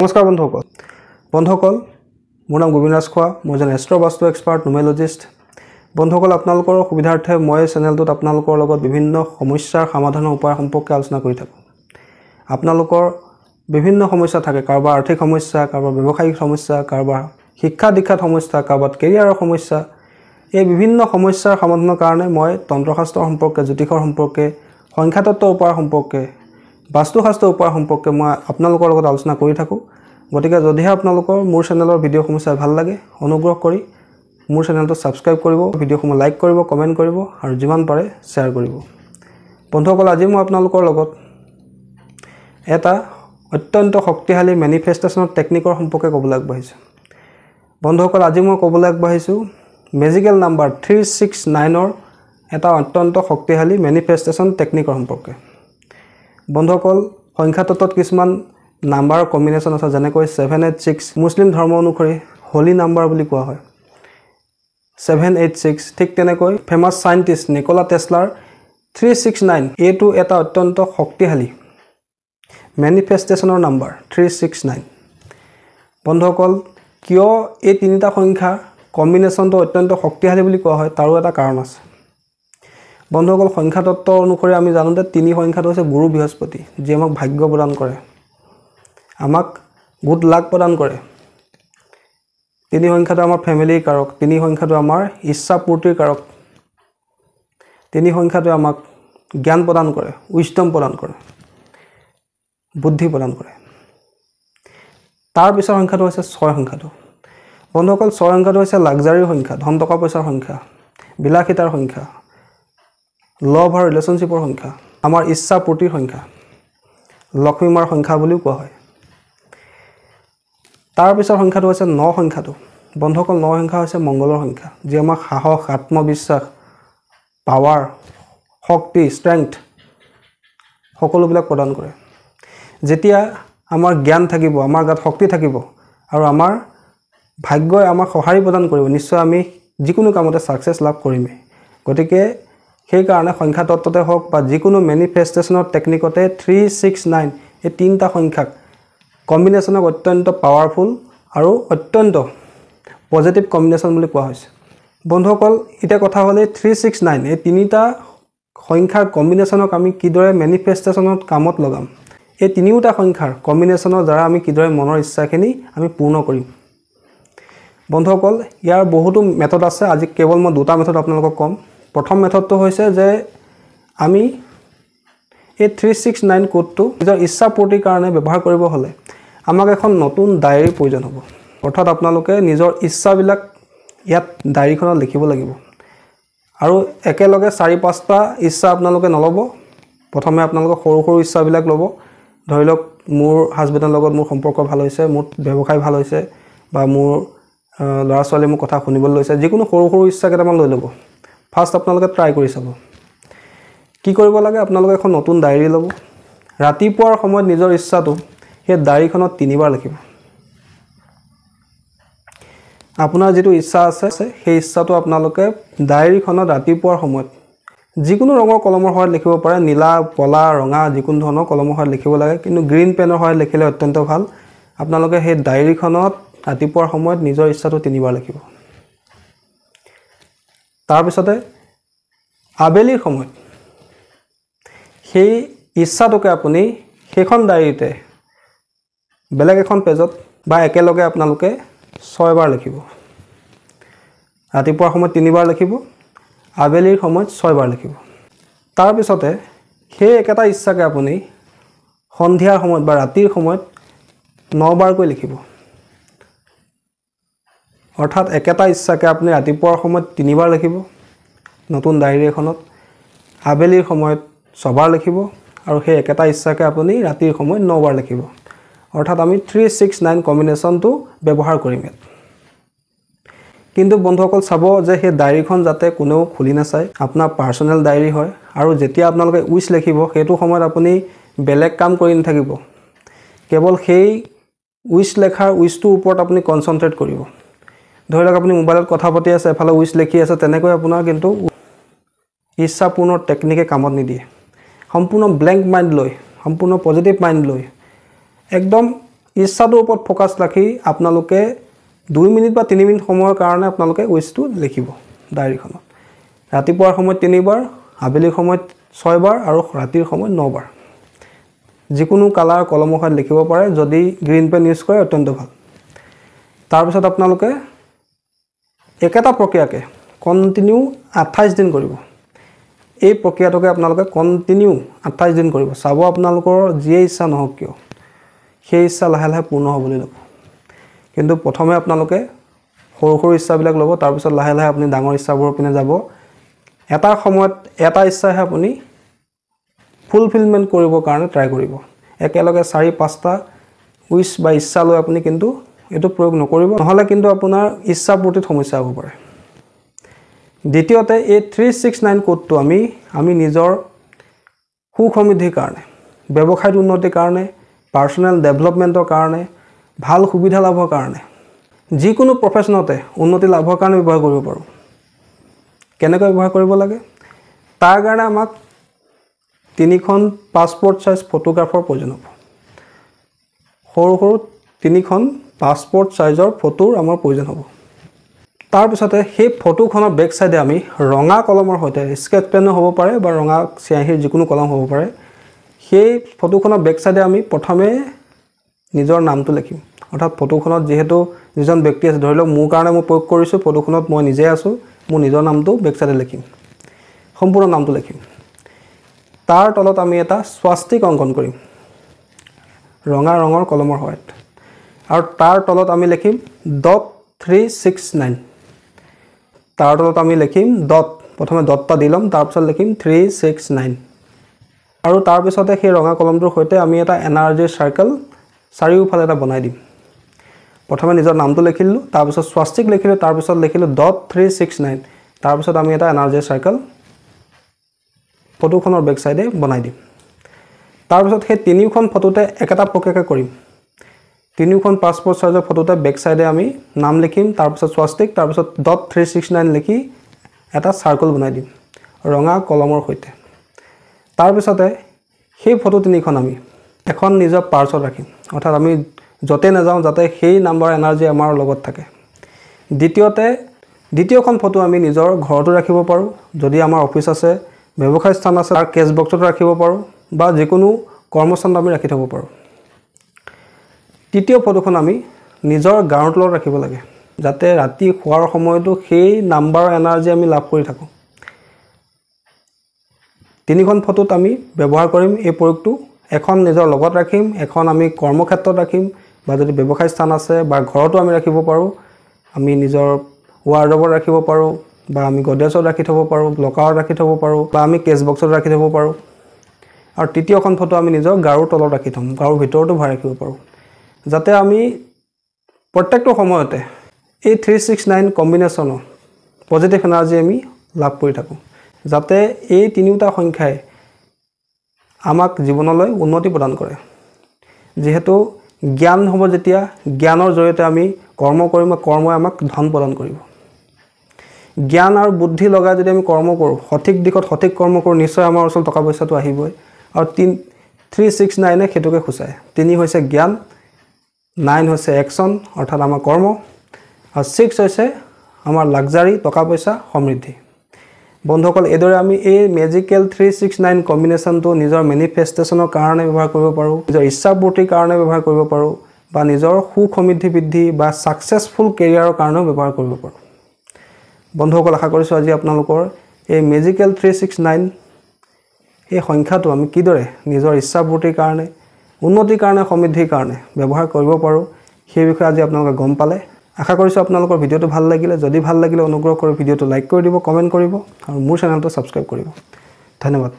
নমস্কাৰ বন্ধুসকল মোৰ নাম গোবিন্দ ৰাজখোৱা মই এজন এষ্ট্ৰ বাস্তু এক্সপাৰ্ট নুমেৰলজিষ্ট বন্ধুসকল আপোনালোকৰ সুবিধাৰ্থে মই চেনেলটোত আপোনালোকৰ লগত বিভিন্ন সমস্যাৰ সমাধানৰ উপায় সম্পৰ্কে আলোচনা কৰি থাকোঁ আপোনালোকৰ বিভিন্ন সমস্যা থাকে কাৰোবাৰ আৰ্থিক সমস্যা কাৰোবাৰ ব্যৱসায়িক সমস্যা কাৰোবাৰ শিক্ষা দীক্ষাত সমস্যা কাৰোবাৰ কেৰিয়াৰৰ সমস্যা এই বিভিন্ন সমস্যাৰ সমাধানৰ কাৰণে মই তন্ত্ৰশাস্ত্ৰ সম্পৰ্কে জ্যোতিষৰ সম্পৰ্কে সংখ্যাতত্ত্বৰ উপায় সম্পৰ্কে বাস্তুশাস্ত্ৰৰ উপায় সম্পৰ্কে মই আপোনালোকৰ লগত আলোচনা কৰি থাকোঁ গতিকে যদিহে আপোনালোকৰ মোৰ চেনেলৰ ভিডিঅ'সমূহ চাই ভাল লাগে অনুগ্ৰহ কৰি মোৰ চেনেলটো সাবস্ক্ৰাইব কৰিব ভিডিঅ'সমূহ লাইক কৰিব কমেন্ট কৰিব আৰু যিমান পাৰে শ্বেয়াৰ কৰিব বন্ধুসকল আজি মই আপোনালোকৰ লগত এটা অত্যন্ত শক্তিশালী মেনিফেষ্টেশ্যনৰ টেকনিকৰ সম্পৰ্কে ক'বলৈ আগবাঢ়িছোঁ বন্ধুসকল আজি মই ক'বলৈ আগবাঢ়িছোঁ মেজিকেল নাম্বাৰ 369ৰ এটা অত্যন্ত শক্তিশালী মেনিফেষ্টেশ্যন টেকনিকৰ সম্পৰ্কে বন্ধুসকল সংখ্যাতত্ত্বত কিছুমান নাম্বাৰ কম্বিনেশ্যন আছে যেনেকৈ 786 মুছলিম ধৰ্ম অনুসৰি হোলি নাম্বাৰ বুলি কোৱা হয় 786 ঠিক তেনেকৈ ফেমাস সাইন্টিষ্ট নিকোলা টেসলাৰ 369 এটো এটা অত্যন্ত শক্তিশালী মেনিফেষ্টেশ্যনৰ নাম্বাৰ 369 বন্ধুসকল কিয় এই তিনিটা সংখ্যা কম্বিনেশ্যনটো অত্যন্ত শক্তিশালী বুলি কোৱা হয় তাৰো এটা কাৰণ আছে বন্ধুসকল সংখ্যাতত্ত্ব অনুসৰি আমি জানো যে তিনি সংখ্যাটো হৈছে গুৰু বৃহস্পতি যি আমাক ভাগ্য প্ৰদান কৰে আমাক গুড লাক প্ৰদান কৰে তিনি সংখ্যাটো আমাৰ ফ্যামিলিৰ কাৰক তিনি সংখ্যাটো আমাৰ ইচ্ছা পূৰ্তিৰ কাৰক তিনি সংখ্যাটো আমাক জ্ঞান প্ৰদান কৰে উইজডম প্ৰদান কৰে বুদ্ধি প্ৰদান কৰে তাৰ পিছৰ সংখ্যাটো হৈছে 6 সংখ্যাটো বন্ধুসকল 6 সংখ্যাটো হৈছে লাক্সাৰী সংখ্যা ধন টকা পইচাৰ সংখ্যা বিলাসিতাৰ সংখ্যা লভ আৰু ৰিলেশনশিপৰ সংখ্যা আমাৰ ইচ্ছা পূৰ্তিৰ সংখ্যা লক্ষ্মীমাৰ সংখ্যা বুলিও কোৱা হয় তাৰ পিছৰ সংখ্যাটো হৈছে 9 সংখ্যাটো বন্ধুসকল 9 সংখ্যা হৈছে মংগলৰ সংখ্যা যি আমাক সাহস আত্মবিশ্বাস পাৱাৰ শক্তি ষ্ট্ৰেংথ সকলোবিলাক প্ৰদান কৰে যেতিয়া আমাৰ জ্ঞান থাকিব আমাৰ গাত শক্তি থাকিব আৰু আমাৰ ভাগ্যই আমাক সহায় প্ৰদান কৰিব নিশ্চয় আমি যিকোনো কামতে সাকসেস লাভ কৰিম গতিকে সেই কাৰণে সংখ্যা তত্ত্বতে হওক বা যিকোনো মেনিফেষ্টেশ্যনৰ টেকনিকতে 369 এই তিনিটা সংখ্যাক কম্বিনেশ্যনক অত্যন্ত পাৱাৰফুল আৰু অত্যন্ত পজিটিভ কম্বিনেশ্যন বুলি কোৱা হৈছে বন্ধুসকল এটা কথা হলে 369 এই তিনিটা সংখ্যাৰ কম্বিনেশ্যনক আমি কিদৰে মেনিফেষ্টেশ্যনত কামত লগাম এই তিনিটা সংখ্যাৰ কম্বিনেশ্যনৰ দ্বাৰা আমি কিদৰে মনৰ ইচ্ছাখিনি আমি পূৰ্ণ কৰিম বন্ধুসকল ইয়াৰ বহুতো মেথড আছে আজি কেৱল মই দুটা মেথড আপোনালোকক কম প্ৰথম মেথডটো হৈছে যে আমি এই 369 কোডটো নিজৰ ইচ্ছা পূৰ্তিৰ কাৰণে ব্যৱহাৰ কৰিব হলে আমাক এখন নতুন ডায়েৰীৰ প্ৰয়োজন হ'ব অৰ্থাৎ আপোনালোকে নিজৰ ইচ্ছাবিলাক ইয়াত ডায়েৰীখনত লিখিব লাগিব আৰু একেলগে 4-5টা ইচ্ছা আপোনালোকে নলব প্ৰথমে আপোনালোকে সৰু সৰু ইচ্ছাবিলাক লব ধৰি লওক মোৰ হাজবেণ্ডৰ লগত মোৰ সম্পৰ্ক ভাল হৈছে মোৰ ব্যৱসায় ভাল হৈছে বা মোৰ ল'ৰা ছোৱালী মোৰ কথা শুনিবলৈ লৈছে যিকোনো সৰু সৰু ইচ্ছা কেইটামান লৈ ল'ব ফাৰ্স্ট আপোনালোকে ট্ৰাই কৰি চাব কি কৰিব লাগে আপোনালোকে এখন নতুন ডায়েৰী ল'ব ৰাতিপুৱাৰ সময়ত নিজৰ ইচ্ছাটো সেই ডায়েৰীখনত 3বাৰ লিখিব আপোনাৰ যেটো ইচ্ছা আছে সেই ইচ্ছাটো আপোনালোকে ডায়েৰীখনত ৰাতিপুৱাৰ সময়ত যিকোনো ৰঙৰ কলমৰ সহায়ত লিখিব পাৰে নীলা কলা ৰঙা যিকোনো ধৰণৰ কলমৰ সহায়ত লিখিব লাগে কিন্তু গ্ৰীণ পেনৰ সহায়ত লিখিলে অত্যন্ত ভাল আপোনালোকে সেই ডায়েৰীখনত ৰাতিপুৱাৰ সময়ত নিজৰ ইচ্ছাটো 3বাৰ লিখিব তাৰ পিছতে আবেলিৰ সময়ত সেই ইচ্ছাটোকে আপুনি সেইখন ডায়েৰীতে বেলেগ এখন পেজত বা একেলগে আপোনালোকে 6বাৰ লিখিব ৰাতিপুৱাৰ সময়ত 3বাৰ লিখিব আবেলিৰ সময়ত 6বাৰ লিখিব তাৰ পিছতে সেই একেটা ইচ্ছাকে আপুনি সন্ধিয়াৰ সময়ত বা ৰাতিৰ সময়ত 9বাৰকৈ লিখিব অৰ্থাৎ একেটা ইচ্ছাকে আপুনি ৰাতিপুৱাৰ সময়ত 3বাৰ লিখিব নতুন ডায়েৰী এখনত আবেলিৰ সময়ত 6বাৰ লিখিব আৰু সেই একেটা ইচ্ছাকে আপুনি ৰাতিৰ সময়ত 9বাৰ লিখিব অৰ্থাৎ আমি 369 কম্বিনেশ্যনটো ব্যৱহাৰ কৰিম কিন্তু বন্ধুসকল চাব যে সেই ডায়েৰীখন যাতে কোনেও খুলি নাচায় আপোনাৰ পাৰ্সোনেল ডায়েৰী হয় আৰু যেতিয়া আপোনালোকে উইশ লিখিব সেইটো সময়ত আপুনি বেলেগ কাম কৰি নাথাকিব কেৱল সেই উইশ লেখাৰ উইশটোৰ ওপৰত আপুনি কনসেন্ট্ৰেট কৰিব ধৰি লওক আপুনি মোবাইলত কথা পাতি আছে এফালে উইশ লিখি আছে তেনেকৈ আপোনাৰ কিন্তু ইচ্ছাপূৰ্ণ টেকনিকে কামত নিদিয়ে সম্পূৰ্ণ ব্ল্যাঙ্ক মাইন্ড লৈ সম্পূৰ্ণ পজিটিভ মাইন্ড লৈ একদম ইচ্ছাটোৰ ওপৰত ফ'কাছ ৰাখি আপোনালোকে 2 মিনিট বা 3 মিনিট সময়ৰ কাৰণে আপোনালোকে উইচটো লিখিব ডায়েৰীখনত ৰাতিপুৱাৰ সময়ত 3 বাৰ আবেলিৰ সময়ত 6 বাৰ আৰু ৰাতিৰ সময়ত 9 বাৰ যিকোনো কালাৰ কলমৰ সৈতে লিখিব পাৰে যদি গ্ৰীণ পেন ইউজ কৰে অত্যন্ত ভাল তাৰপিছত আপোনালোকে একেটা প্ৰক্ৰিয়াকে কন্টিনিউ 28 দিন কৰিব এই প্ৰক্ৰিয়াটোকে আপোনালোকে কন্টিনিউ 28 দিন কৰিব চাব আপোনালোকৰ যিয়ে ইচ্ছা নহওক কিয় সেই ইচ্ছা লাহে লাহে পূৰ্ণ হ'বলৈ ল'ব কিন্তু প্ৰথমে আপোনালোকে সৰু সৰু ইচ্ছাবিলাক ল'ব তাৰপিছত লাহে লাহে আপুনি ডাঙৰ ইচ্ছাবোৰৰ পিনে যাব এটা সময়ত এটা ইচ্ছাহে আপুনি ফুলফিলমেন্ট কৰিবৰ কাৰণে ট্ৰাই কৰিব একেলগে 4-5টা উইচ বা ইচ্ছা লৈ আপুনি কিন্তু এটো প্ৰয়োগ নকৰিব নহলে কিন্তু আপোনাৰ ইচ্ছা পূৰ্তিত সমস্যা হ'ব পাৰে দ্বিতীয়তে এই 369 কোডটো আমি নিজৰ সুসমৃদ্ধিৰ কাৰণে ব্যৱসায়িক উন্নতিৰ কাৰণে পাৰ্সোনাল ডেভেলপমেন্টৰ কাৰণে ভাল সুবিধা লাভৰ কাৰণে যিকোনো প্ৰফেশনতে উন্নতি লাভৰ কাৰণে ব্যৱহাৰ কৰিব পাৰো কেনেকৈ ব্যৱহাৰ কৰিব লাগে তাৰ কাৰণে আমাক 3খন পাসপোৰ্ট সাইজ ফটোগ্ৰাফৰ প্ৰয়োজন হ'ব সৰু সৰু 3খন পাসপোৰ্ট সাইজৰ ফটোৰ আমাৰ প্ৰয়োজন হ'ব তাৰ পিছতে সেই ফটোখনৰ বেক সাইডে আমি ৰঙা কলমৰ সৈতে স্কেচ পেন হ'ব পাৰে বা ৰঙা চিয়াহীৰ যিকোনো কলম হ'ব পাৰে সেই ফটোখনৰ বেক সাইডে আমি প্ৰথমে নিজৰ নামটো লিখিম অৰ্থাৎ ফটোখনত যেহেতু যিজন ব্যক্তি আছে ধৰি লওক মোৰ কাৰণে মই প্ৰয়োগ কৰিছো ফটোখনত মই নিজে আছো মোৰ নিজৰ নামটো বেক সাইডে লিখিম সম্পূৰ্ণ নামটো লিখিম তাৰ তলত আমি এটা স্বাস্তিক অংকন কৰিম ৰঙা ৰঙৰ কলমৰ সহায়ত আৰু তাৰ তলত আমি লিখিম .369 তাৰ তলত আমি লিখিম ডট প্ৰথমে ডটটা দিলম তাৰ পিছত লিখিম 369 আৰু তাৰ পিছতে সেই ৰঙা কলমটোৰ সৈতে আমি এটা এনাৰ্জি সাৰ্কেল চাৰিওফালে এটা বনাই দিম প্ৰথমে নিজৰ নামটো লিখিলো তাৰ পিছত স্বাস্তিক লিখিলো তাৰ পিছত লিখিলো .369 তাৰ পিছত আমি এটা এনাৰ্জি সাৰ্কেল ফটোখনৰ বেক সাইডে বনাই দিম তাৰ পিছত সেই তিনিখন ফটোতে একেটা প্ৰক্ৰিয়াকে কৰিম তিনিখন পাসপোৰ্ট সাইজৰ ফটোতে বেক সাইডে আমি নাম লিখিম তাৰ পিছত স্বাস্তিক তাৰ পিছত .369 লিখি এটা সাৰ্কেল বনাই দিম ৰঙা কলমৰ সৈতে তাৰ পিছতে সেই ফটো তিনিখন আমি এখন নিজৰ পাৰ্চত ৰাখিম অৰ্থাৎ আমি যতে না যাওঁ যাতে সেই নাম্বাৰ এনাৰ্জি আমাৰ লগত থাকে দ্বিতীয়খন ফটো আমি নিজৰ ঘৰতো ৰাখিব পাৰো যদি আমাৰ অফিস আছে ব্যৱসায় স্থান আছে তাৰ কেছ বক্সত ৰাখিব পাৰো বা যিকোনো কৰ্মস্থানত আমি ৰাখি থব পাৰো তৃতীয় ফটোখন আমি নিজৰ গাঁৱৰ তলত ৰাখিব লাগে যাতে ৰাতি খোৱাৰ সময়তো সেই নাম্বাৰৰ এনাৰ্জি আমি লাভ কৰি থাকো তিনিখন ফটোত আমি ব্যৱহাৰ কৰিম এই প্ৰয়োগটো এখন নিজৰ লগত ৰাখিম এখন আমি কৰ্মক্ষেত্ৰত ৰাখিম বা যদি ব্যৱসায় স্থান আছে বা ঘৰতো আমি ৰাখিব পাৰো আমি নিজৰ ৱাৰ্ডৰবত ৰাখিব পাৰো বা আমি গডৰেজত ৰাখি থব পাৰো লকাৰত ৰাখি থব পাৰো বা আমি কেছ বক্সত ৰাখি থব পাৰো আৰু তৃতীয়খন ফটো আমি নিজৰ গাৰুৰ তলত ৰাখি থম গাৰুৰ ভিতৰতো ভৰাই ৰাখিব পাৰো যাতে আমি প্ৰত্যেকটো সময়তে এই 369 কম্বিনেশনৰ পজিটিভ এনাৰ্জি আমি লাভ কৰি থাকো যাতে এই তিনিটা সংখ্যাই আমাক জীৱনলৈ উন্নতি প্ৰদান কৰে যেহেতু জ্ঞান হ'ব যেতিয়া জ্ঞানৰ জৰিয়তে আমি কৰ্ম কৰিম কৰ্মই আমাক ধন প্ৰদান কৰিব জ্ঞান আৰু বুদ্ধি লগাই যদি আমি কৰ্ম কৰো সঠিক দিশত সঠিক কৰ্ম কৰো নিশ্চয় আমাৰ ওচৰত টকা পইচাটো আহিবই আৰু 369 এ হেতুকে খুচায় 3 হৈছে জ্ঞান 9 হৈছে একশন অৰ্থাৎ আমাৰ কৰ্ম আৰু 6 হৈছে আমাৰ লাক্সাৰি টকা পইচা সমৃদ্ধি বন্ধুসকল এদৰে আমি এই মেজিক্যাল 369 কম্বিনেশনটো নিজৰ মেনিফেষ্টেশনৰ কাৰণে ব্যৱহাৰ কৰিব পাৰো নিজৰ ইচ্ছা পূৰ্তিৰ কাৰণে ব্যৱহাৰ কৰিব পাৰো বা নিজৰ সুখ সমৃদ্ধি বৃদ্ধি বা সাকসেসফুল কেৰিয়াৰৰ কাৰণে ব্যৱহাৰ কৰিব পাৰো বন্ধুসকল আশা কৰিছো আজি আপোনালোকৰ এই মেজিক্যাল 369 এই সংখ্যাটো আমি কিদৰে নিজৰ ইচ্ছা পূৰ্তিৰ কাৰণে উন্নতিৰ কাৰণে সমৃদ্ধিৰ কাৰণে ব্যৱহাৰ কৰিব পাৰো সেই বিষয়ে আজি আপোনালোকে গম পালে আশা কৰিছো আপোনালোকৰ ভিডিওটো ভাল লাগিলে যদি ভাল লাগিলে অনুগ্ৰহ কৰি ভিডিওটো লাইক কৰি দিব কমেন্ট কৰিব আৰু মোৰ চেনেলটো সাবস্ক্ৰাইব কৰিব ধন্যবাদ